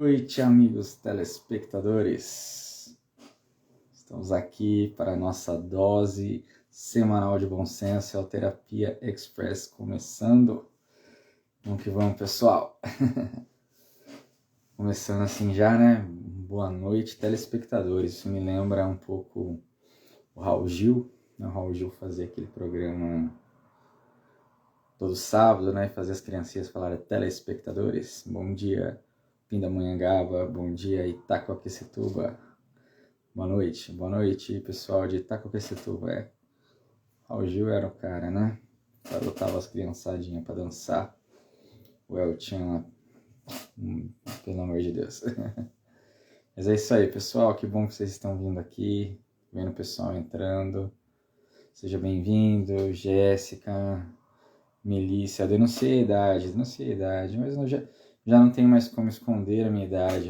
Boa noite, amigos telespectadores. Estamos aqui para a nossa dose semanal de bom senso, a Terapia Express começando. Vamos que vamos, pessoal. Começando assim já, né? Boa noite, telespectadores. Isso me lembra um pouco o Raul Gil. O Raul Gil fazia aquele programa todo sábado, né? Fazia as criancinhas falarem telespectadores. Bom dia, Pindamonhangaba. Bom dia, Itacoaquecetuba. Boa noite, pessoal de Itacoaquecetuba. Raul Gil era o cara, né? Botava as criançadinhas pra dançar. O El Chan, pelo amor de Deus. Mas é isso aí, pessoal. Que bom que vocês estão vindo aqui. Vendo o pessoal entrando. Seja bem-vindo, Jéssica, Melissa. Denunciei a idade, mas eu já não tenho mais como esconder a minha idade.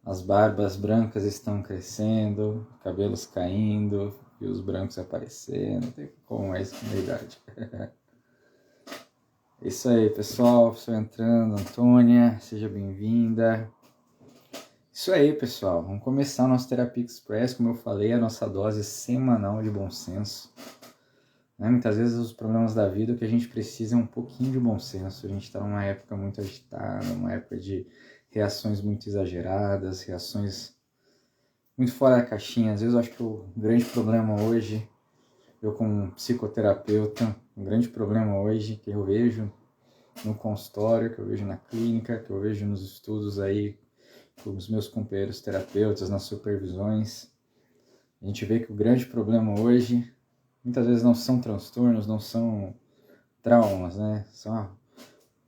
As barbas brancas estão crescendo, cabelos caindo, fios brancos aparecendo, não tem como mais com a idade. Isso aí, pessoal, estou entrando, Antônia, seja bem-vinda. Isso aí, pessoal, vamos começar a nossa Terapia Express, como eu falei, a nossa dose semanal de bom senso. Muitas vezes os problemas da vida, o que a gente precisa é um pouquinho de bom senso. A gente está numa época muito agitada, uma época de reações muito exageradas, reações muito fora da caixinha. Às vezes eu acho que o grande problema hoje, eu como psicoterapeuta, o grande problema hoje que eu vejo no consultório, que eu vejo na clínica, que eu vejo nos estudos aí com os meus companheiros terapeutas, nas supervisões, a gente vê que o grande problema hoje, muitas vezes não são transtornos, não são traumas, né? São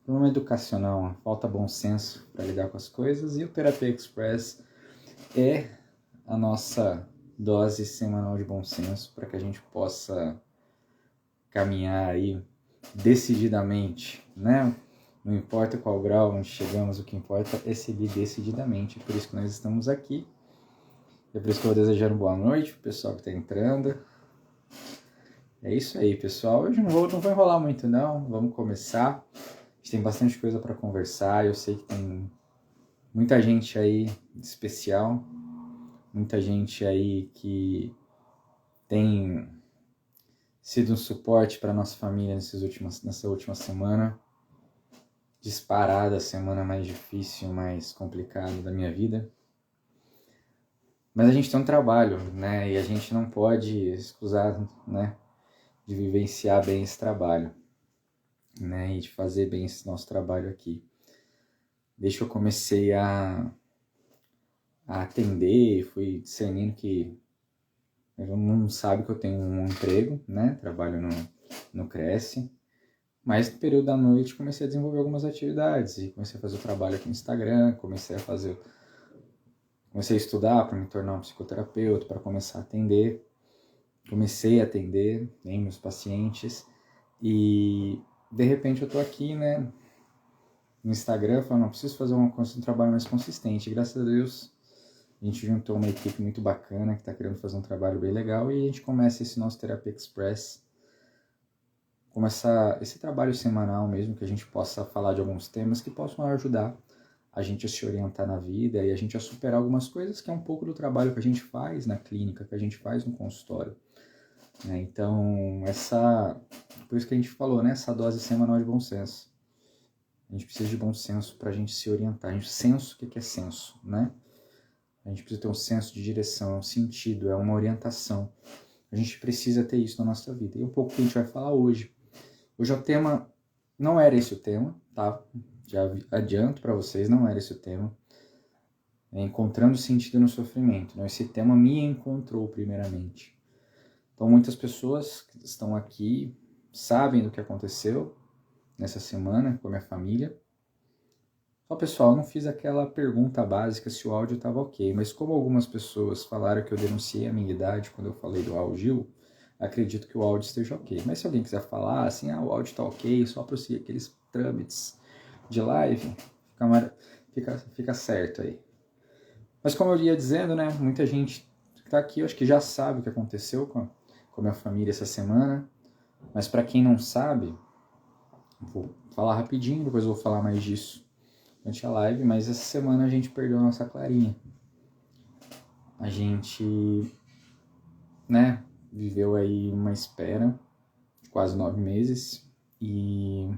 problema educacional, uma falta bom senso para lidar com as coisas, e o Terapia Express é a nossa dose semanal de bom senso para que a gente possa caminhar aí decididamente, né? Não importa qual grau onde chegamos, o que importa é seguir decididamente. Por isso que nós estamos aqui. É por isso que eu vou desejando boa noite pro pessoal que está entrando. É isso aí, pessoal. Hoje não vou enrolar muito não, vamos começar. A gente tem bastante coisa para conversar, eu sei que tem muita gente aí especial, muita gente aí que tem sido um suporte para nossa família nessa última semana. Disparada a semana mais difícil, mais complicada da minha vida. Mas a gente tem um trabalho, né? E a gente não pode excusar, né? De vivenciar bem esse trabalho, né? E de fazer bem esse nosso trabalho aqui. Desde que eu comecei a atender, fui discernindo que todo mundo sabe que eu tenho um emprego, né? Trabalho no Cresce. Mas no período da noite comecei a desenvolver algumas atividades e comecei a fazer o trabalho aqui no Instagram, comecei a estudar para me tornar um psicoterapeuta, para começar a atender. Comecei a atender meus pacientes e de repente eu tô aqui, né, no Instagram falando, não, preciso fazer um trabalho mais consistente. E, graças a Deus a gente juntou uma equipe muito bacana que está querendo fazer um trabalho bem legal e a gente começa esse nosso Terapia Express, começar esse trabalho semanal mesmo, que a gente possa falar de alguns temas que possam ajudar a gente a se orientar na vida e a gente a superar algumas coisas que é um pouco do trabalho que a gente faz na clínica, que a gente faz no consultório. Então, por isso que a gente falou, né? Essa dose semanal de bom senso. A gente precisa de bom senso para a gente se orientar. Senso, o que é senso, né? A gente precisa ter um senso de direção, um sentido, é uma orientação. A gente precisa ter isso na nossa vida. E um pouco que a gente vai falar hoje. Hoje o tema, não era esse o tema, tá? Já adianto para vocês, não era esse o tema. É encontrando sentido no sofrimento. Não, esse tema me encontrou primeiramente. Então muitas pessoas que estão aqui sabem do que aconteceu nessa semana com a minha família. Só, pessoal, eu não fiz aquela pergunta básica se o áudio estava ok, mas como algumas pessoas falaram que eu denunciei a minha idade quando eu falei do Raul Gil, acredito que o áudio esteja ok. Mas se alguém quiser falar assim, o áudio está ok, só prosseguir aqueles trâmites de live, fica certo aí. Mas como eu ia dizendo, né, muita gente que está aqui, eu acho que já sabe o que aconteceu com a minha família essa semana, mas para quem não sabe, vou falar rapidinho, depois eu vou falar mais disso durante a live, mas essa semana a gente perdeu a nossa Clarinha. A gente, né, viveu aí uma espera de quase 9 meses e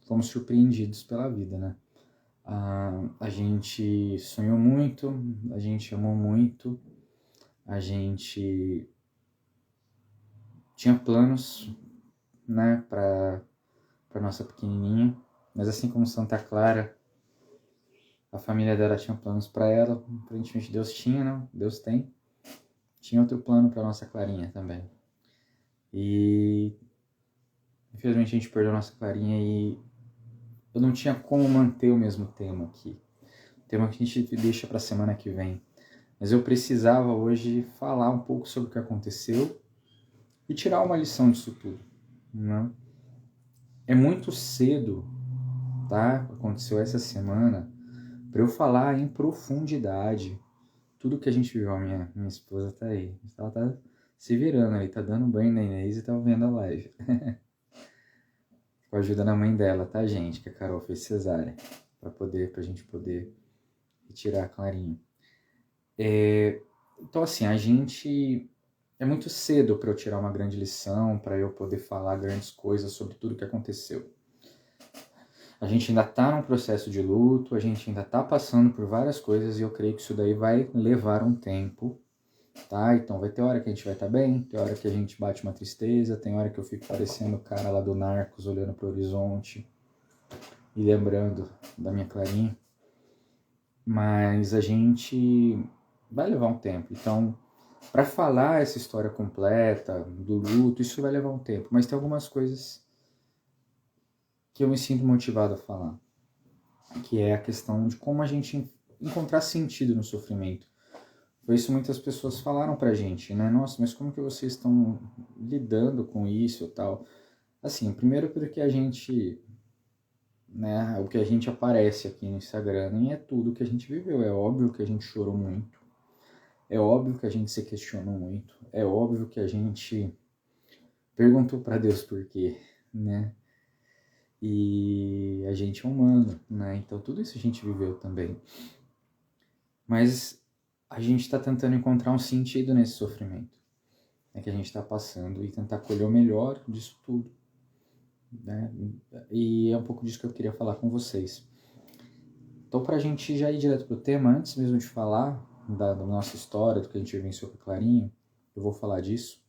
fomos surpreendidos pela vida, né? A gente sonhou muito, a gente amou muito, a gente tinha planos, né, para nossa pequenininha, mas assim como Santa Clara, a família dela tinha planos para ela, aparentemente Deus tinha, não? Deus tem. Tinha outro plano para nossa Clarinha também. E infelizmente a gente perdeu nossa Clarinha e eu não tinha como manter o mesmo tema aqui. O tema que a gente deixa para a semana que vem. Mas eu precisava hoje falar um pouco sobre o que aconteceu e tirar uma lição disso tudo, né? É muito cedo, tá? Aconteceu essa semana para eu falar em profundidade tudo que a gente viveu. Minha esposa tá aí, ela tá se virando aí, tá dando banho na Inês e tá vendo a live. Com a ajuda da mãe dela, tá, gente? Que a Carol fez cesárea pra gente poder retirar a Clarinha. Então, assim, a gente... É muito cedo para eu tirar uma grande lição, para eu poder falar grandes coisas sobre tudo que aconteceu. A gente ainda tá num processo de luto, a gente ainda tá passando por várias coisas e eu creio que isso daí vai levar um tempo, tá? Então vai ter hora que a gente vai estar bem, tem hora que a gente bate uma tristeza, tem hora que eu fico parecendo o cara lá do Narcos, olhando pro horizonte e lembrando da minha Clarinha. Mas a gente vai levar um tempo. Então, para falar essa história completa do luto, isso vai levar um tempo. Mas tem algumas coisas que eu me sinto motivado a falar, que é a questão de como a gente encontrar sentido no sofrimento. Por isso muitas pessoas falaram pra gente, né? Nossa, mas como que vocês estão lidando com isso e tal? Assim, primeiro porque a gente, né, o que a gente aparece aqui no Instagram nem é tudo que a gente viveu. É óbvio que a gente chorou muito. É óbvio que a gente se questionou muito. É óbvio que a gente perguntou para Deus por quê, né? E a gente é humano, né? Então tudo isso a gente viveu também. Mas a gente está tentando encontrar um sentido nesse sofrimento, né, que a gente está passando e tentar colher o melhor disso tudo, né? E é um pouco disso que eu queria falar com vocês. Então, para a gente já ir direto pro tema, antes mesmo de falar da nossa história, do que a gente vivenciou com a Clarinha, eu vou falar disso.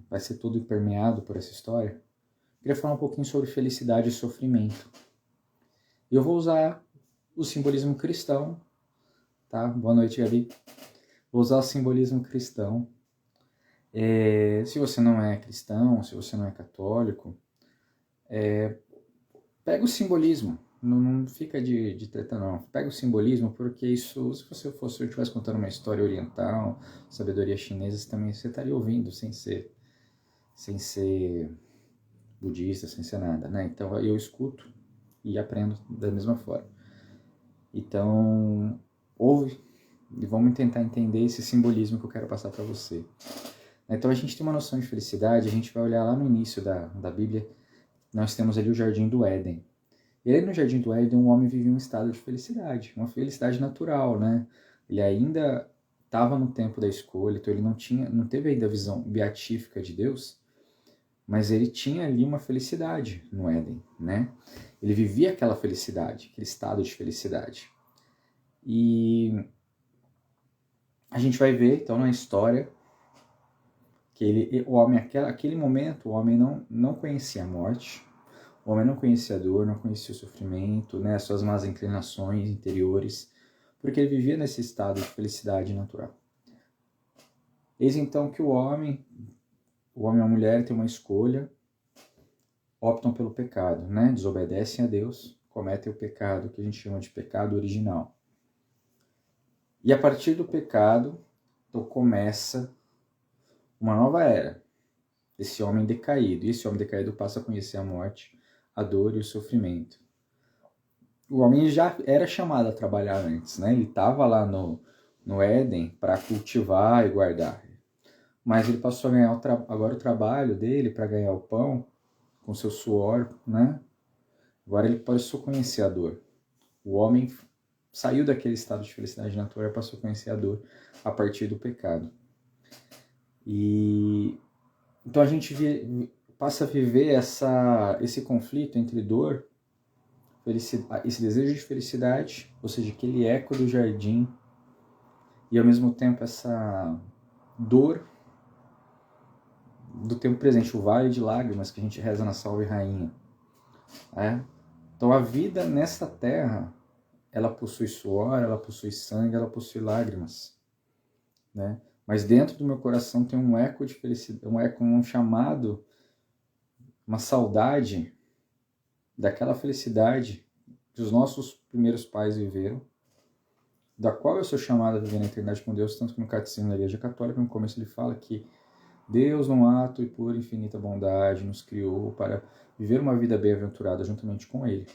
Vai ser tudo permeado por essa história. Eu queria falar um pouquinho sobre felicidade e sofrimento. Eu vou usar o simbolismo cristão, tá? Boa noite, Gabi. Vou usar o simbolismo cristão. Se você não é cristão, se você não é católico, pega o simbolismo. Não fica de treta, não. Pega o simbolismo, porque isso, se eu estivesse contando uma história oriental, sabedoria chinesa, também você estaria ouvindo, sem ser budista, sem ser nada, né? Então eu escuto e aprendo da mesma forma. Então, ouve e vamos tentar entender esse simbolismo que eu quero passar para você. Então a gente tem uma noção de felicidade, a gente vai olhar lá no início da Bíblia, nós temos ali o Jardim do Éden. E aí no Jardim do Éden o homem vivia um estado de felicidade, uma felicidade natural, né? Ele ainda estava no tempo da escolha, então ele não teve ainda a visão beatífica de Deus, mas ele tinha ali uma felicidade no Éden, né? Ele vivia aquela felicidade, aquele estado de felicidade. E a gente vai ver, então, na história, que o homem, aquele momento, o homem não conhecia a morte, o homem não conhecia a dor, não conhecia o sofrimento, né, as suas más inclinações interiores, porque ele vivia nesse estado de felicidade natural. Eis então que o homem e a mulher têm uma escolha, optam pelo pecado, né, desobedecem a Deus, cometem o pecado que a gente chama de pecado original. E a partir do pecado, então começa uma nova era. Esse homem decaído. E esse homem decaído passa a conhecer a morte, a dor e o sofrimento. O homem já era chamado a trabalhar antes, né? Ele estava lá no Éden para cultivar e guardar. Mas ele passou a ganhar agora o trabalho dele para ganhar o pão com seu suor, né? Agora ele passou a conhecer a dor. O homem saiu daquele estado de felicidade natural e passou a conhecer a dor a partir do pecado. E então a gente passa a viver esse conflito entre dor, esse desejo de felicidade, ou seja, aquele eco do jardim, e ao mesmo tempo essa dor do tempo presente, o vale de lágrimas que a gente reza na Salve Rainha. Então a vida nesta terra, ela possui suor, ela possui sangue, ela possui lágrimas, né? Mas dentro do meu coração tem um eco de felicidade, um eco, um chamado, uma saudade daquela felicidade que os nossos primeiros pais viveram, da qual eu sou chamado a viver na eternidade com Deus, tanto que no Catecismo da Igreja Católica, no começo ele fala que Deus, num ato e por infinita bondade, nos criou para viver uma vida bem-aventurada juntamente com Ele.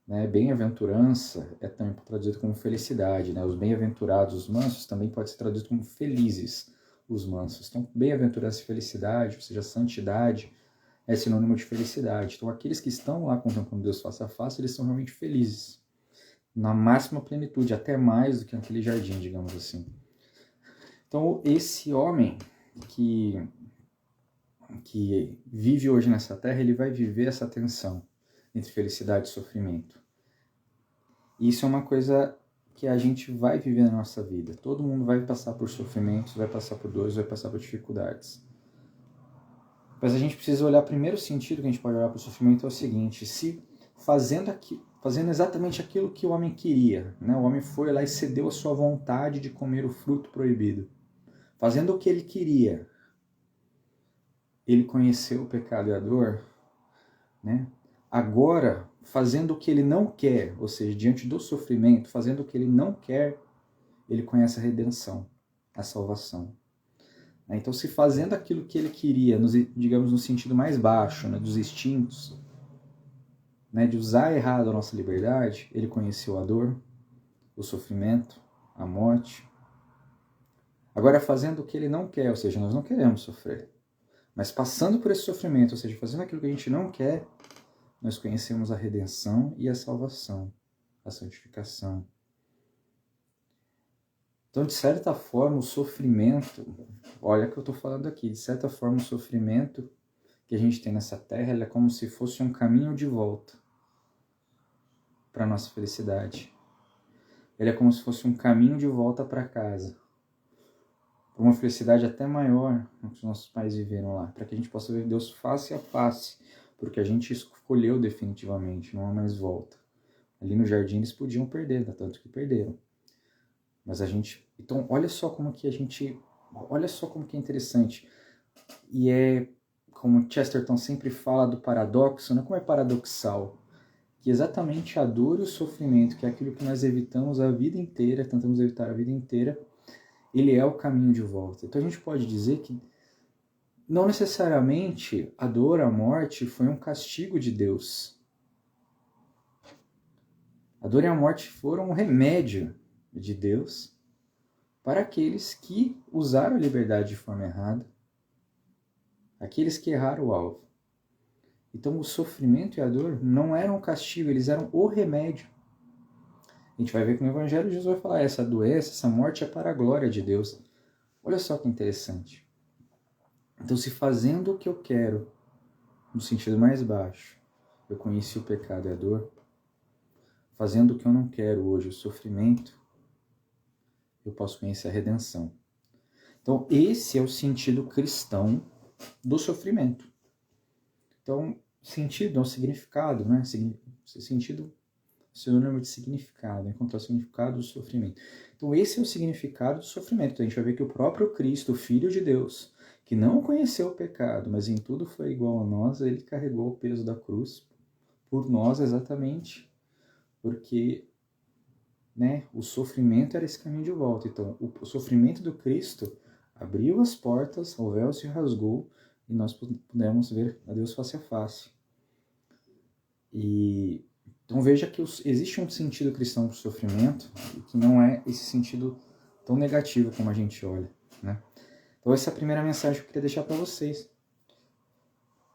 Né? Bem-aventurança é também traduzido como felicidade. Né? Os bem-aventurados, os mansos, também pode ser traduzido como felizes, os mansos. Então, bem-aventurança e felicidade, ou seja, santidade, é sinônimo de felicidade. Então, aqueles que estão lá contemplando Deus face a face, eles são realmente felizes. Na máxima plenitude, até mais do que naquele jardim, digamos assim. Então, esse homem que vive hoje nessa terra, ele vai viver essa tensão entre felicidade e sofrimento. E isso é uma coisa que a gente vai viver na nossa vida. Todo mundo vai passar por sofrimentos, vai passar por dores, vai passar por dificuldades. Mas a gente precisa olhar, primeiro sentido que a gente pode olhar para o sofrimento é o seguinte: se fazendo exatamente aquilo que o homem queria, né? O homem foi lá e cedeu a sua vontade de comer o fruto proibido, fazendo o que ele queria, ele conheceu o pecado e a dor, né? Agora, fazendo o que ele não quer, ou seja, diante do sofrimento, fazendo o que ele não quer, ele conhece a redenção, a salvação. Então, se fazendo aquilo que ele queria, digamos no sentido mais baixo, né, dos instintos, né, de usar errado a nossa liberdade, ele conheceu a dor, o sofrimento, a morte. Agora, fazendo o que ele não quer, ou seja, nós não queremos sofrer, mas passando por esse sofrimento, ou seja, fazendo aquilo que a gente não quer, nós conhecemos a redenção e a salvação, a santificação. Então, de certa forma, o sofrimento, olha o que eu estou falando aqui, de certa forma o sofrimento que a gente tem nessa terra, ele é como se fosse um caminho de volta para a nossa felicidade. Ele é como se fosse um caminho de volta para casa, para uma felicidade até maior do que os nossos pais viveram lá, para que a gente possa ver Deus face a face, porque a gente escolheu definitivamente, não há mais volta. Ali no jardim eles podiam perder, tanto que perderam. Mas a gente... Então, olha só como que é interessante. E é como Chesterton sempre fala do paradoxo, né? Como é paradoxal. Que exatamente a dor e o sofrimento, que é aquilo que nós evitamos a vida inteira, tentamos evitar a vida inteira, ele é o caminho de volta. Então a gente pode dizer que não necessariamente a dor, a morte, foi um castigo de Deus. A dor e a morte foram um remédio de Deus para aqueles que usaram a liberdade de forma errada, aqueles que erraram o alvo. Então o sofrimento e a dor não eram um castigo, eles eram o remédio. A gente vai ver que no Evangelho Jesus vai falar, essa doença, essa morte é para a glória de Deus. Olha só que interessante. Então, se fazendo o que eu quero, no sentido mais baixo, eu conheci o pecado e a dor, fazendo o que eu não quero hoje, o sofrimento, eu posso conhecer a redenção. Então, esse é o sentido cristão do sofrimento. Então, sentido é um significado, né? Sentido, sinônimo de significado, encontrar o significado do sofrimento. Então, esse é o significado do sofrimento. Então, a gente vai ver que o próprio Cristo, o Filho de Deus, que não conheceu o pecado, mas em tudo foi igual a nós, ele carregou o peso da cruz por nós exatamente, porque, né, o sofrimento era esse caminho de volta. Então, o sofrimento do Cristo abriu as portas, o véu se rasgou e nós pudemos ver a Deus face a face. Então veja que existe um sentido cristão para o sofrimento e que não é esse sentido tão negativo como a gente olha, né? Então essa é a primeira mensagem que eu queria deixar para vocês.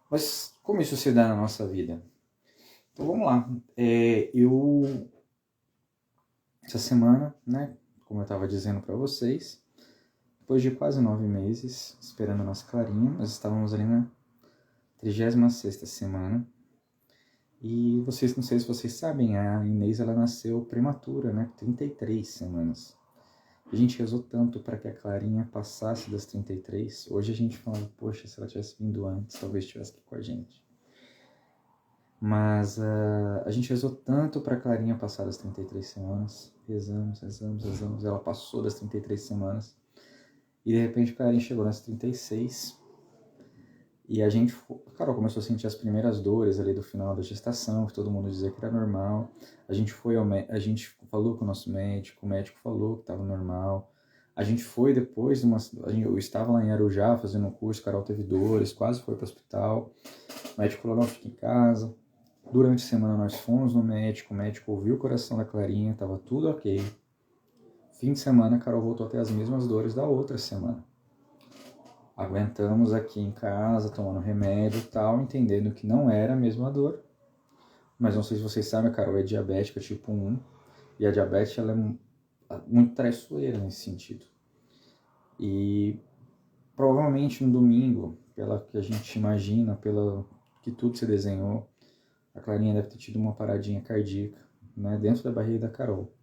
Mas como isso se dá na nossa vida? Então vamos lá. Essa semana, né, como eu estava dizendo para vocês, depois de quase 9 meses esperando a nossa Clarinha, nós estávamos ali na 36ª semana. E vocês, não sei se vocês sabem, a Inês ela nasceu prematura, né, 33 semanas. A gente rezou tanto para que a Clarinha passasse das 33. Hoje a gente fala, poxa, se ela tivesse vindo antes, talvez estivesse aqui com a gente. Mas a gente rezou tanto para a Clarinha passar das 33 semanas. Rezamos. Ela passou das 33 semanas. E de repente a Clarinha chegou nas 36. E a Carol começou a sentir as primeiras dores ali do final da gestação, que todo mundo dizia que era normal. A gente falou com o nosso médico, o médico falou que estava normal. A gente foi depois, eu estava lá em Arujá fazendo um curso, Carol teve dores, quase foi para o hospital. O médico falou, não, fica em casa. Durante a semana nós fomos no médico, o médico ouviu o coração da Clarinha, estava tudo ok. Fim de semana a Carol voltou a ter as mesmas dores da outra semana. Aguentamos aqui em casa, tomando remédio e tal, entendendo que não era a mesma dor. Mas não sei se vocês sabem, a Carol é diabética tipo 1. E a diabetes ela é muito traiçoeira nesse sentido. E provavelmente no domingo, pela que a gente imagina, pela que tudo se desenhou, a Clarinha deve ter tido uma paradinha cardíaca, né, dentro da barriga da Carol.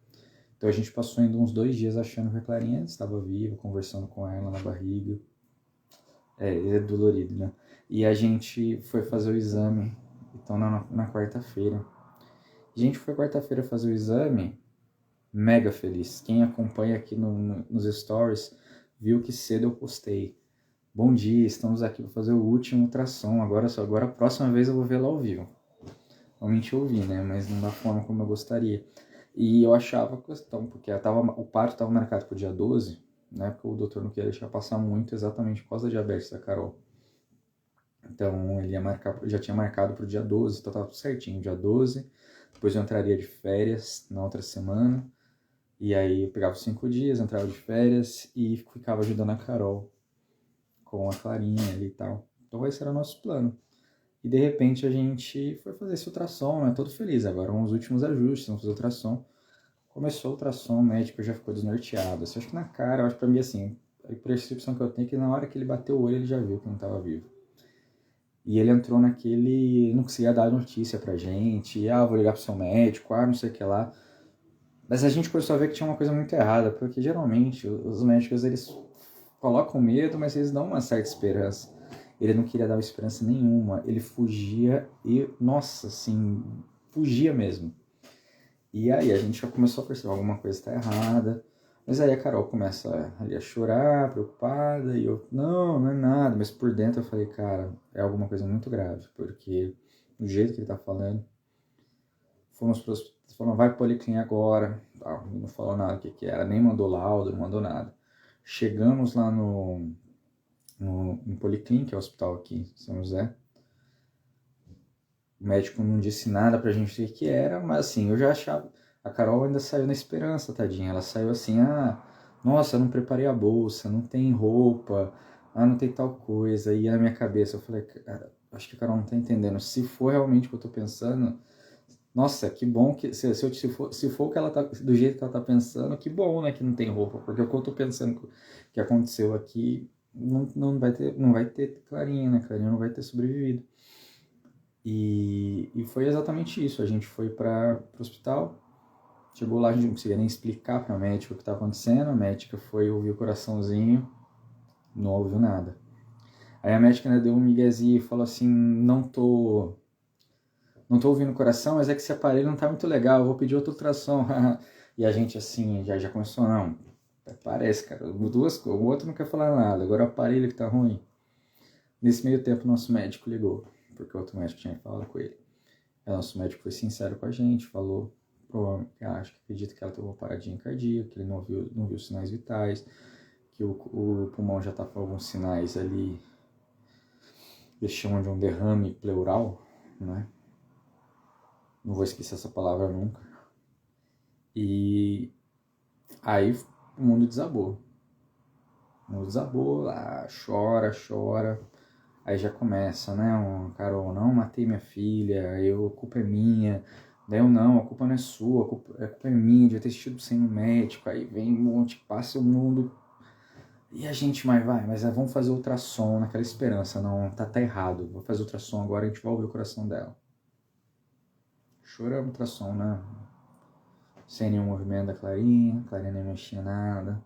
Então a gente passou ainda uns 2 dias achando que a Clarinha estava viva, conversando com ela na barriga. É dolorido, né? E a gente foi fazer o exame, então na quarta-feira. A gente foi quarta-feira fazer o exame, mega feliz. Quem acompanha aqui nos stories viu que cedo eu postei. Bom dia, estamos aqui para fazer o último ultrassom. Agora a próxima vez eu vou vê-la ao vivo. Realmente eu vi, né? Mas não da forma como eu gostaria. E eu achava questão, porque o parto estava marcado para o dia 12, né? Porque o doutor não queria deixar passar muito, exatamente por causa da diabetes da Carol. Então ele já tinha marcado para o dia 12, então estava tudo certinho, dia 12. Depois eu entraria de férias na outra semana. E aí eu pegava 5 dias, entrava de férias e ficava ajudando a Carol com a Clarinha ali e tal. Então esse era o nosso plano. E de repente a gente foi fazer esse ultrassom, né? Todo feliz. Agora vamos os últimos ajustes, vamos fazer ultrassom. Começou o ultrassom, o médico já ficou desnorteado. Assim, acho que na cara, eu acho que pra mim assim, a percepção que eu tenho é que na hora que ele bateu o olho ele já viu que não estava vivo. E ele entrou naquele, não conseguia dar notícia pra gente, vou ligar pro seu médico, não sei o que lá. Mas a gente começou a ver que tinha uma coisa muito errada, porque geralmente os médicos, eles colocam medo, mas eles dão uma certa esperança. Ele não queria dar esperança nenhuma, ele fugia e, nossa, assim, fugia mesmo. E aí a gente já começou a perceber alguma coisa está errada. Mas aí a Carol começa ali a chorar, preocupada, e eu, não é nada. Mas por dentro eu falei, cara, é alguma coisa muito grave, porque do jeito que ele tá falando, fomos pro hospital, falou, vai pro Policlin agora, tal, não falou nada o que era, nem mandou laudo, não mandou nada. Chegamos lá no Policlin, que é o hospital aqui em São José. O médico não disse nada pra gente o que era, mas assim, eu já achava. A Carol ainda saiu na esperança, tadinha. Ela saiu assim, nossa, eu não preparei a bolsa, não tem roupa, não tem tal coisa. E na minha cabeça eu falei, cara, acho que a Carol não tá entendendo. Se for realmente o que eu tô pensando, nossa, que bom que. Se for o que ela tá, do jeito que ela tá pensando, que bom, né, que não tem roupa. Porque o que eu tô pensando que aconteceu aqui não vai ter Clarinha, né? Clarinha não vai ter sobrevivido. E foi exatamente isso. A gente foi para o hospital, chegou lá, a gente não conseguia nem explicar para a médica o que estava acontecendo. A médica foi ouvir o coraçãozinho, não ouviu nada. Aí a médica ainda deu um miguezinho e falou assim: não tô ouvindo o coração, mas é que esse aparelho não tá muito legal, eu vou pedir outro ultrassom. E a gente assim, já começou, não, parece, cara, o outro não quer falar nada, agora o aparelho que tá ruim. Nesse meio tempo, nosso médico ligou, porque o outro médico tinha falado com ele. O nosso médico foi sincero com a gente, falou, acredita que ela teve uma paradinha cardíaca, que ele não viu sinais vitais, que o pulmão já tá com alguns sinais ali, eles chamam de um derrame pleural, né? Não vou esquecer essa palavra nunca. E aí o mundo desabou. O mundo desabou, chora. Aí já começa, né, Carol, não matei minha filha, a culpa é minha. Daí eu não, a culpa não é sua, a culpa é minha, devia ter assistido sem no médico. Aí vem um monte, passa o mundo. E a gente, mas vamos fazer ultrassom naquela esperança. Não, tá errado. Vou fazer ultrassom agora, a gente vai ouvir o coração dela. Choramos ultrassom, né? Sem nenhum movimento da Clarinha, Clarinha nem mexia nada.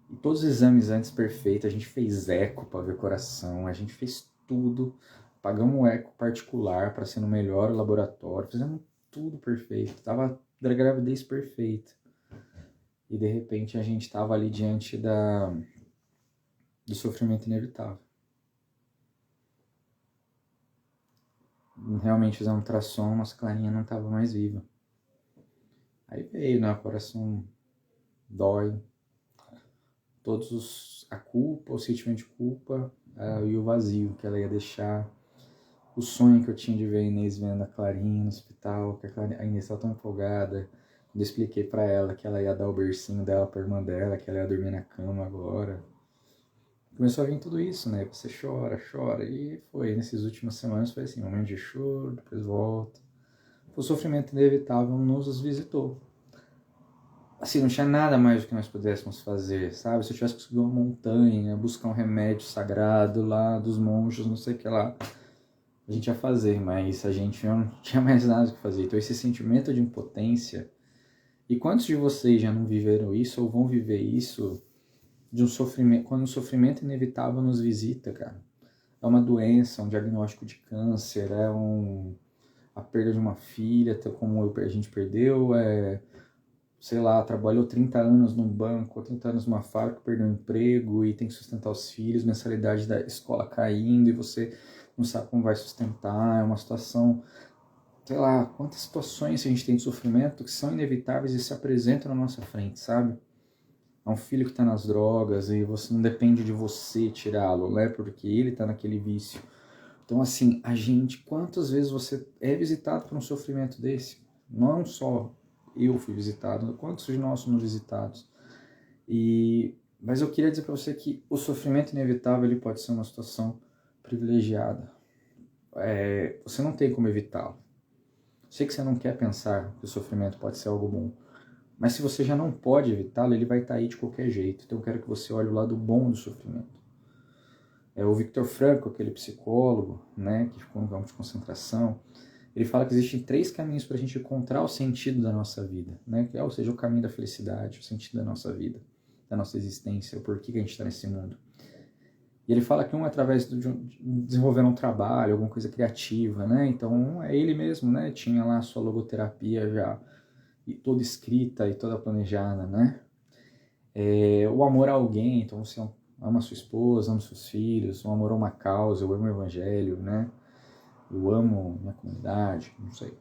E todos os exames antes perfeitos, a gente fez eco para ver o coração, a gente fez tudo. Pagamos um eco particular para ser no melhor laboratório, fizemos tudo perfeito. Tava da gravidez perfeita. E de repente a gente tava ali diante do sofrimento inevitável. Realmente fizemos um ultrassom, nossa Clarinha não estava mais viva. Aí veio, né? O coração dói. A culpa, o sentimento de culpa e o vazio que ela ia deixar. O sonho que eu tinha de ver a Inês vendo a Clarinha no hospital, que a Inês estava tão empolgada. Quando eu expliquei para ela que ela ia dar o bercinho dela pra irmã dela, que ela ia dormir na cama agora. Começou a vir tudo isso, né? Você chora, chora. E foi, nessas últimas semanas foi assim, momento de choro, depois volta. O sofrimento inevitável nos visitou. Assim, não tinha nada mais do que nós pudéssemos fazer, sabe? Se eu tivesse conseguido uma montanha, buscar um remédio sagrado lá dos monges, não sei o que lá, a gente ia fazer, mas a gente não tinha mais nada o que fazer. Então esse sentimento de impotência, e quantos de vocês já não viveram isso ou vão viver isso, de um sofrimento, quando o sofrimento inevitável nos visita, cara? É uma doença, um diagnóstico de câncer, a perda de uma filha, como a gente perdeu, sei lá, trabalhou 30 anos num banco, 30 anos numa fábrica, perdeu o emprego e tem que sustentar os filhos, mensalidade da escola caindo e você não sabe como vai sustentar, é uma situação, sei lá, quantas situações a gente tem de sofrimento que são inevitáveis e se apresentam na nossa frente, sabe? É um filho que está nas drogas e você não depende de você tirá-lo, né? Porque ele está naquele vício. Então, assim, quantas vezes você é visitado por um sofrimento desse? Não só eu fui visitado, quantos de nós somos visitados? Mas eu queria dizer para você que o sofrimento inevitável ele pode ser uma situação privilegiada. Você não tem como evitá-lo. Sei que você não quer pensar que o sofrimento pode ser algo bom, mas se você já não pode evitá-lo, ele vai estar aí de qualquer jeito. Então eu quero que você olhe o lado bom do sofrimento. O Viktor Frankl, aquele psicólogo, né, que ficou no campo de concentração, ele fala que existem 3 caminhos para a gente encontrar o sentido da nossa vida, né? Ou seja, o caminho da felicidade, o sentido da nossa vida, da nossa existência, o porquê que a gente está nesse mundo. E ele fala que um é através de desenvolver um trabalho, alguma coisa criativa, né? Então, ele mesmo, né? Tinha lá a sua logoterapia já toda escrita e toda planejada, né? O amor a alguém, então você ama sua esposa, ama seus filhos, o amor a uma causa, eu amo o evangelho, né? Eu amo minha comunidade, não sei.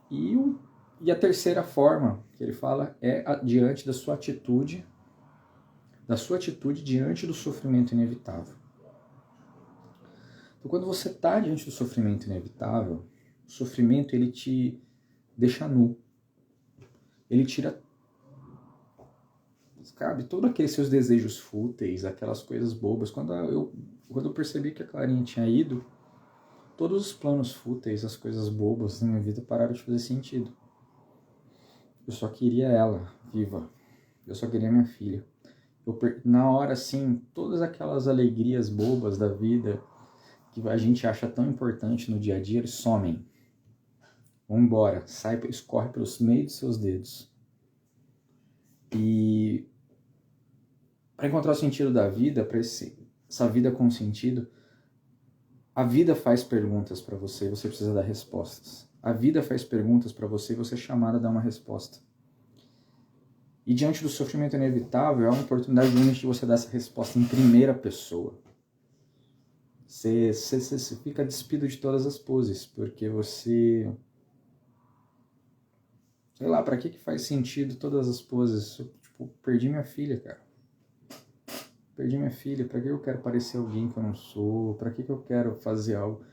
E a terceira forma que ele fala é diante da sua atitude diante do sofrimento inevitável. Então, quando você está diante do sofrimento inevitável, o sofrimento ele te deixa nu. Ele tira, sabe, todos aqueles seus desejos fúteis, aquelas coisas bobas. Quando eu percebi que a Clarinha tinha ido, todos os planos fúteis, as coisas bobas na minha vida pararam de fazer sentido. Eu só queria ela viva. Eu só queria minha filha. Na hora, assim, todas aquelas alegrias bobas da vida que a gente acha tão importante no dia a dia, eles somem. Vão embora, escorre pelos meios dos seus dedos. E para encontrar o sentido da vida, para essa vida com sentido, a vida faz perguntas para você, você precisa dar respostas. A vida faz perguntas para você e você é chamado a dar uma resposta. E diante do sofrimento inevitável, é uma oportunidade única de você dar essa resposta em primeira pessoa. Você fica despido de todas as poses, porque você... Sei lá, pra que faz sentido todas as poses? Tipo, perdi minha filha, cara. Perdi minha filha, pra que eu quero parecer alguém que eu não sou? Pra que eu quero fazer algo?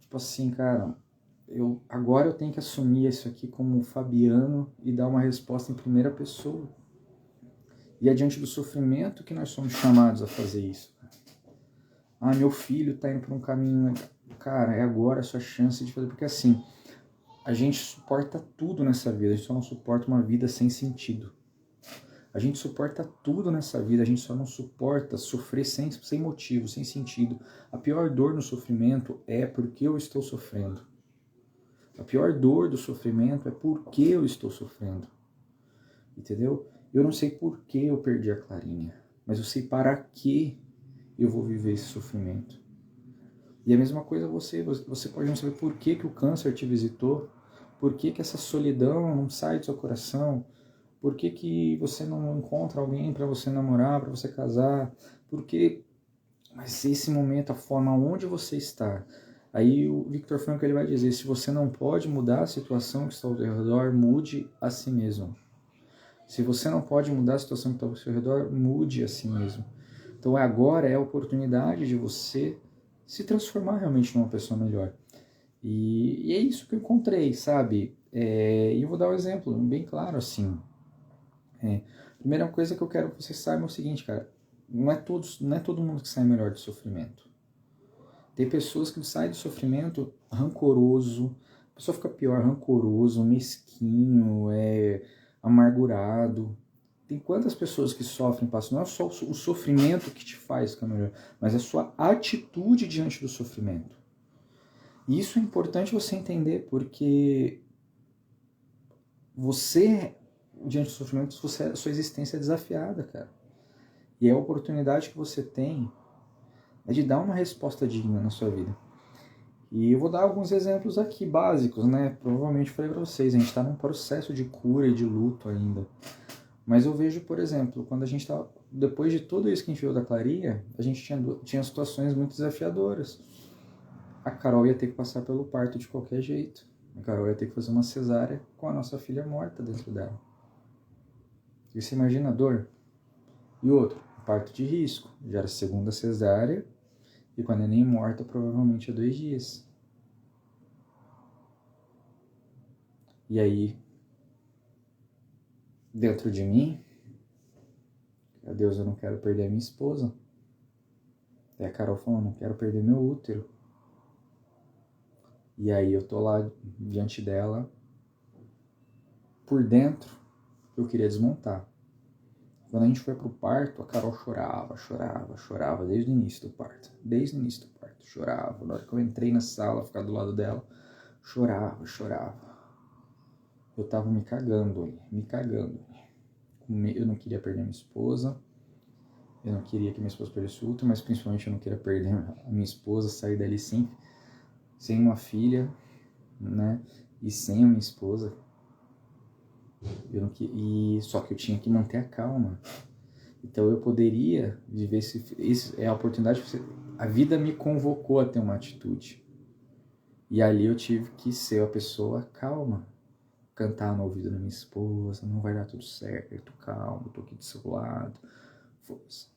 Tipo assim, cara, agora eu tenho que assumir isso aqui como Fabiano e dar uma resposta em primeira pessoa. E é diante do sofrimento que nós somos chamados a fazer isso. Ah, meu filho tá indo por um caminho... Cara, é agora a sua chance de fazer, porque assim, a gente suporta tudo nessa vida, a gente só não suporta uma vida sem sentido. A gente suporta tudo nessa vida, a gente só não suporta sofrer sem motivo, sem sentido. A pior dor no sofrimento é porque eu estou sofrendo. A pior dor do sofrimento é porque eu estou sofrendo. Entendeu? Eu não sei por que eu perdi a Clarinha, mas eu sei para que eu vou viver esse sofrimento. E a mesma coisa você pode não saber por que o câncer te visitou, por que essa solidão não sai do seu coração, por que você não encontra alguém para você namorar, para você casar, por que... Mas esse momento, a forma onde você está, aí o Viktor Frankl ele vai dizer, se você não pode mudar a situação que está ao seu redor, mude a si mesmo. Se você não pode mudar a situação que está ao seu redor, mude a si mesmo. Então agora é a oportunidade de você se transformar realmente numa pessoa melhor. E é isso que eu encontrei, sabe? E eu vou dar um exemplo bem claro assim. Primeira coisa que eu quero que você saiba é o seguinte, cara. Não é todo mundo que sai melhor do sofrimento. Tem pessoas que saem do sofrimento rancoroso, a pessoa fica pior, rancoroso, mesquinho, amargurado. Tem quantas pessoas que sofrem, passam? Não é só o sofrimento que te faz ficar melhor, mas a sua atitude diante do sofrimento. E isso é importante você entender, porque você, diante do sofrimento, sua existência é desafiada, cara. E a oportunidade que você tem é de dar uma resposta digna na sua vida. E eu vou dar alguns exemplos aqui básicos, né? Provavelmente falei para vocês, a gente está num processo de cura e de luto ainda. Mas eu vejo, por exemplo, quando a gente tá, depois de tudo isso que a gente viu da Clarinha, a gente tinha situações muito desafiadoras. A Carol ia ter que passar pelo parto de qualquer jeito. A Carol ia ter que fazer uma cesárea com a nossa filha morta dentro dela. E você imagina a dor? E outro, parto de risco. Já era a segunda cesárea e com a neném morta provavelmente há 2 dias. E aí, dentro de mim, Deus, eu não quero perder a minha esposa. E a Carol falou, não quero perder meu útero. E aí eu tô lá diante dela, por dentro, eu queria desmontar. Quando a gente foi pro parto, a Carol chorava desde o início do parto. Desde o início do parto, chorava. Na hora que eu entrei na sala, ficar do lado dela, chorava. Eu tava me cagando ali. Eu não queria perder minha esposa. Eu não queria que minha esposa perdesse o útero, mas principalmente eu não queria perder a minha esposa, sair dali sem uma filha, né? E sem a minha esposa. Só que eu tinha que manter a calma. Então eu poderia viver é a oportunidade. A vida me convocou a ter uma atitude. E ali eu tive que ser a pessoa calma. Cantar no ouvido da minha esposa, não vai dar tudo certo, calma, tô aqui do seu lado. Força.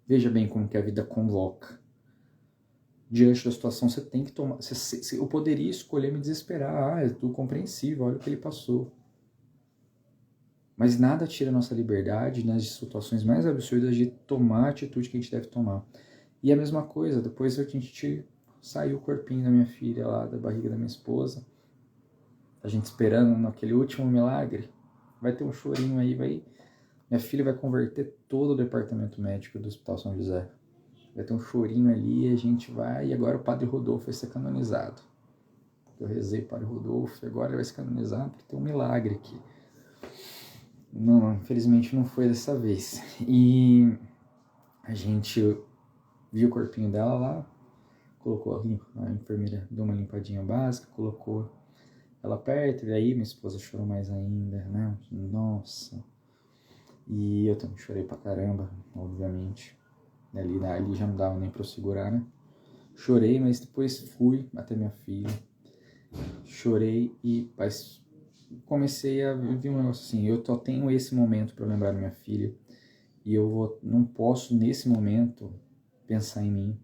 Veja bem como que a vida convoca. Diante da situação você tem que tomar... Eu poderia escolher me desesperar. É tudo compreensível, olha o que ele passou. Mas nada tira a nossa liberdade nas situações mais absurdas de tomar a atitude que a gente deve tomar. E a mesma coisa, depois que a gente saiu o corpinho da minha filha lá, da barriga da minha esposa, a gente esperando naquele último milagre, vai ter um chorinho aí, minha filha vai converter todo o departamento médico do Hospital São José. Vai ter um chorinho ali e a gente vai... E agora o Padre Rodolfo vai ser canonizado. Eu rezei o Padre Rodolfo e agora ele vai ser canonizado porque tem um milagre aqui. Não, infelizmente não foi dessa vez. E a gente viu o corpinho dela lá, colocou a enfermeira, deu uma limpadinha básica, colocou ela perto, e aí minha esposa chorou mais ainda, né? Nossa. E eu também chorei pra caramba, obviamente. Ali já não dava nem pra eu segurar, né? Chorei, mas depois fui até minha filha. Chorei mas comecei a viver um negócio assim, eu só tenho esse momento para lembrar da minha filha e não posso nesse momento pensar em mim.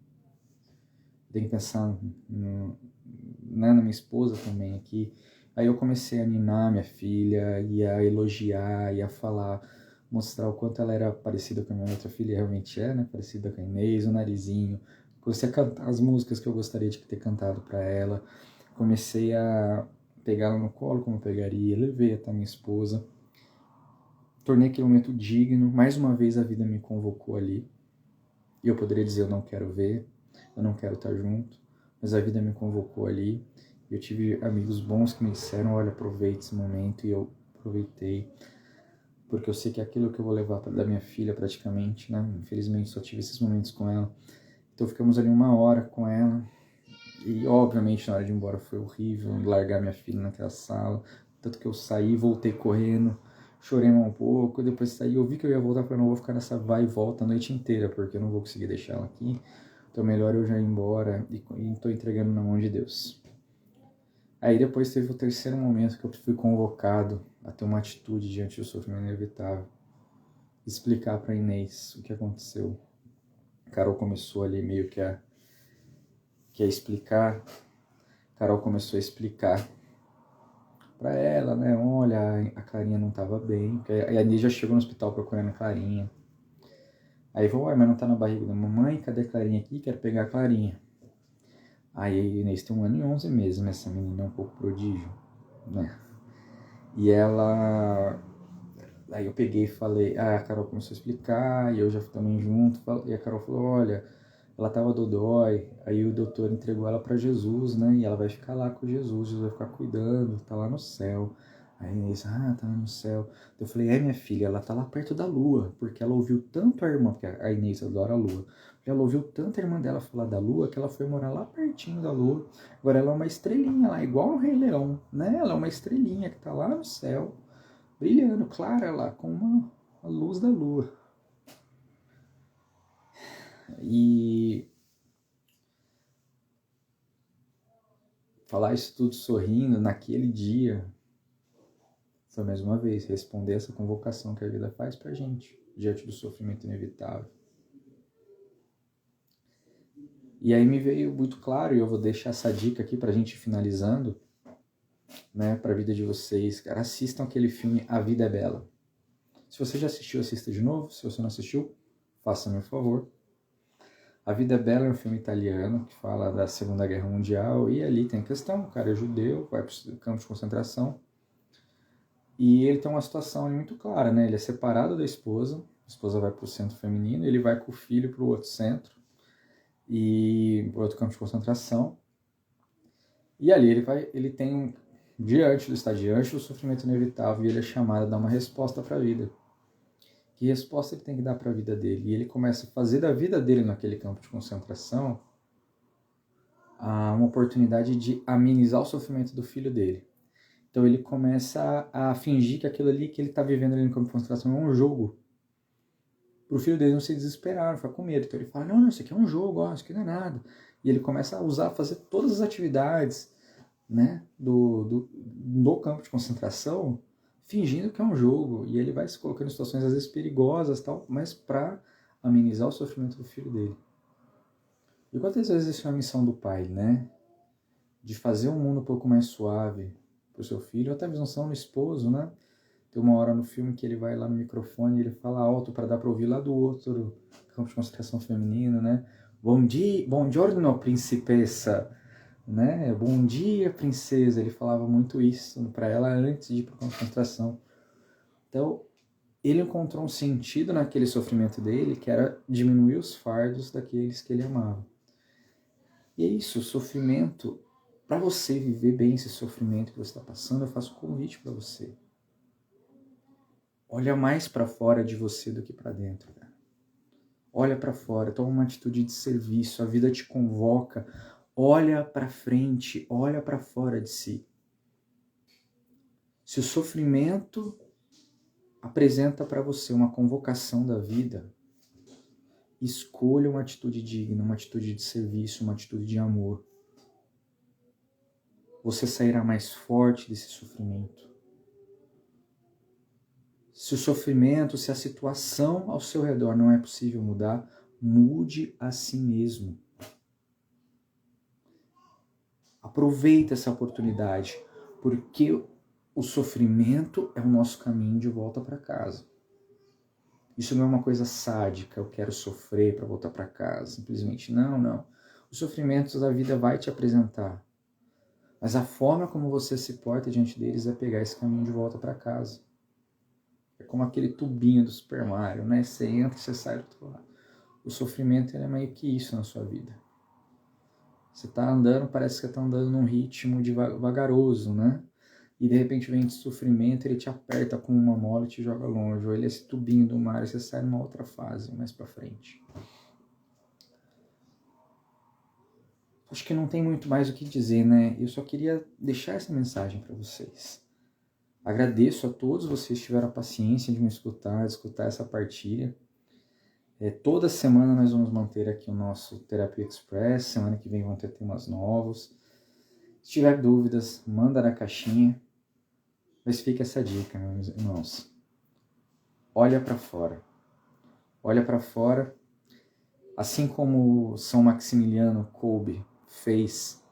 Tenho que pensar na minha esposa também aqui. Aí eu comecei a animar minha filha e a elogiar e a falar, mostrar o quanto ela era parecida com a minha outra filha, e realmente é, né? Parecida com a Inês, o narizinho. Comecei a cantar as músicas que eu gostaria de ter cantado para ela. Comecei a pegar ela no colo como eu pegaria, levei até minha esposa. Tornei aquele momento digno. Mais uma vez a vida me convocou ali. E eu poderia dizer, eu não quero ver, eu não quero estar junto, mas a vida me convocou ali. Eu tive amigos bons que me disseram, olha, aproveite esse momento, e eu aproveitei, porque eu sei que é aquilo que eu vou levar da minha filha praticamente, né? Infelizmente só tive esses momentos com ela. Então ficamos ali 1 hora com ela, e obviamente na hora de ir embora foi horrível, largar minha filha naquela sala, tanto que eu saí, voltei correndo, chorei um pouco, depois saí, eu vi que eu ia voltar, falei, não vou ficar nessa vai e volta a noite inteira, porque eu não vou conseguir deixar ela aqui, então melhor eu já ir embora e estou entregando na mão de Deus. Aí depois teve o terceiro momento que eu fui convocado a ter uma atitude diante do sofrimento inevitável, explicar para Inês o que aconteceu. A Carol começou ali meio que a explicar, Carol começou a explicar pra ela, né? Olha, a Clarinha não tava bem. Porque a Inês já chegou no hospital procurando a Clarinha. Aí falou, mas não tá na barriga da mamãe? Cadê a Clarinha aqui? Quero pegar a Clarinha. Aí a Inês tem 1 ano e 11 meses, né? Essa menina é um pouco prodígio, né? E ela... Aí eu peguei e falei, a Carol começou a explicar, e eu já fui também junto. E a Carol falou, olha, ela tava dodói, aí o doutor entregou ela para Jesus, né? E ela vai ficar lá com Jesus vai ficar cuidando, tá lá no céu. Aí a Inês, tá lá no céu. Eu falei, minha filha, ela tá lá perto da lua, porque ela ouviu tanto a irmã, porque a Inês adora a lua. Ela ouviu tanto a irmã dela falar da lua, que ela foi morar lá pertinho da lua. Agora ela é uma estrelinha lá, igual o Rei Leão, né? Ela é uma estrelinha que tá lá no céu, brilhando, clara lá, com a luz da lua. E falar isso tudo sorrindo naquele dia foi mais uma vez responder essa convocação que a vida faz pra gente diante do sofrimento inevitável. E aí me veio muito claro, e eu vou deixar essa dica aqui pra gente ir finalizando, né, pra vida de vocês. Cara, assistam aquele filme A Vida é Bela. Se você já assistiu, assista de novo. Se você não assistiu, faça-me um favor. A Vida é Bela é um filme italiano que fala da Segunda Guerra Mundial, e ali tem questão, o cara é judeu, vai para o campo de concentração, e ele tem uma situação ali muito clara, né? Ele é separado da esposa, a esposa vai para o centro feminino, ele vai com o filho para o outro centro, e para outro campo de concentração, e ali ele tem, está diante do sofrimento inevitável, e ele é chamado a dar uma resposta para a vida. Que resposta ele tem que dar para a vida dele? E ele começa a fazer da vida dele naquele campo de concentração uma oportunidade de amenizar o sofrimento do filho dele. Então ele começa a fingir que aquilo ali que ele está vivendo ali no campo de concentração é um jogo. Para o filho dele não se desesperar, não ficar com medo. Então ele fala, não, isso aqui é um jogo, isso aqui não é nada. E ele começa a fazer todas as atividades, né, do campo de concentração, fingindo que é um jogo. E ele vai se colocando em situações às vezes perigosas, tal, mas para amenizar o sofrimento do filho dele. E quantas vezes isso é uma missão do pai, né? De fazer um mundo um pouco mais suave para o seu filho, ou até mesmo são no esposo, né? Tem uma hora no filme que ele vai lá no microfone e ele fala alto para dar para ouvir lá do outro campo de concentração feminino, né? Bom dia, buongiorno, principessa, né? Bom dia, princesa. Ele falava muito isso para ela antes de ir para a concentração. Então, ele encontrou um sentido naquele sofrimento dele, que era diminuir os fardos daqueles que ele amava. E é isso, o sofrimento, para você viver bem esse sofrimento que você está passando, eu faço um convite para você. Olha mais para fora de você do que para dentro, cara. Olha para fora, toma uma atitude de serviço, a vida te convoca. Olha para frente, olha para fora de si. Se o sofrimento apresenta para você uma convocação da vida, escolha uma atitude digna, uma atitude de serviço, uma atitude de amor. Você sairá mais forte desse sofrimento. Se o sofrimento, se a situação ao seu redor não é possível mudar, mude a si mesmo. Aproveita essa oportunidade, porque o sofrimento é o nosso caminho de volta para casa. Isso não é uma coisa sádica, eu quero sofrer para voltar para casa. Simplesmente não. Os sofrimentos da vida vai te apresentar. Mas a forma como você se porta diante deles é pegar esse caminho de volta para casa. É como aquele tubinho do Super Mario, né? Você entra e você sai do outro lado. O sofrimento é meio que isso na sua vida. Você está andando, parece que você está andando num ritmo vagaroso, né? E de repente vem de sofrimento, ele te aperta com uma mola e te joga longe. Ou ele é esse tubinho do mar e você sai numa outra fase, mais para frente. Acho que não tem muito mais o que dizer, né? Eu só queria deixar essa mensagem para vocês. Agradeço a todos vocês que tiveram a paciência de me escutar essa partilha. Toda semana nós vamos manter aqui o nosso Terapia Express. Semana que vem vão ter temas novos. Se tiver dúvidas, manda na caixinha. Mas fica essa dica, meus irmãos. Olha para fora. Olha para fora. Assim como São Maximiliano Kolbe fez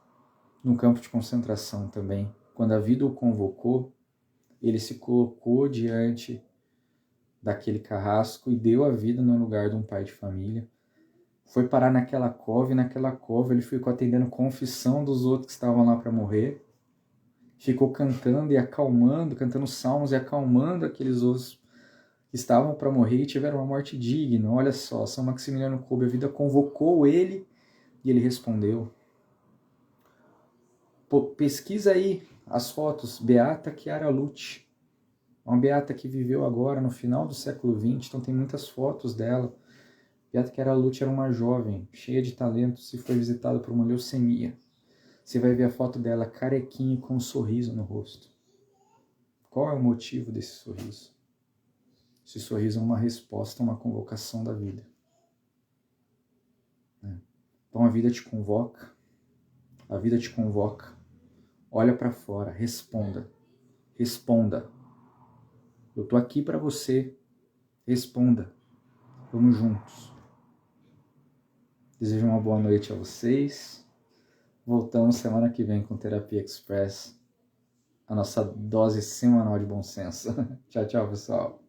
no campo de concentração também. Quando a vida o convocou, ele se colocou diante daquele carrasco e deu a vida no lugar de um pai de família. Foi parar naquela cova, e naquela cova ele ficou atendendo confissão dos outros que estavam lá para morrer. Ficou cantando e acalmando, cantando salmos e acalmando aqueles outros que estavam para morrer e tiveram uma morte digna. Olha só, São Maximiliano Kolbe, a vida convocou ele e ele respondeu. Pesquisa aí as fotos, Beata Chiara Lúcia. Uma beata que viveu agora no final do século XX, então tem muitas fotos dela. Beata Chiara Lúcia era uma jovem, cheia de talentos e foi visitada por uma leucemia. Você vai ver a foto dela carequinha com um sorriso no rosto. Qual é o motivo desse sorriso? Esse sorriso é uma resposta a uma convocação da vida. Então a vida te convoca, olha para fora, responda. Eu tô aqui para você, responda. Vamos juntos. Desejo uma boa noite a vocês. Voltamos semana que vem com Terapia Express, a nossa dose semanal de bom senso. Tchau, pessoal.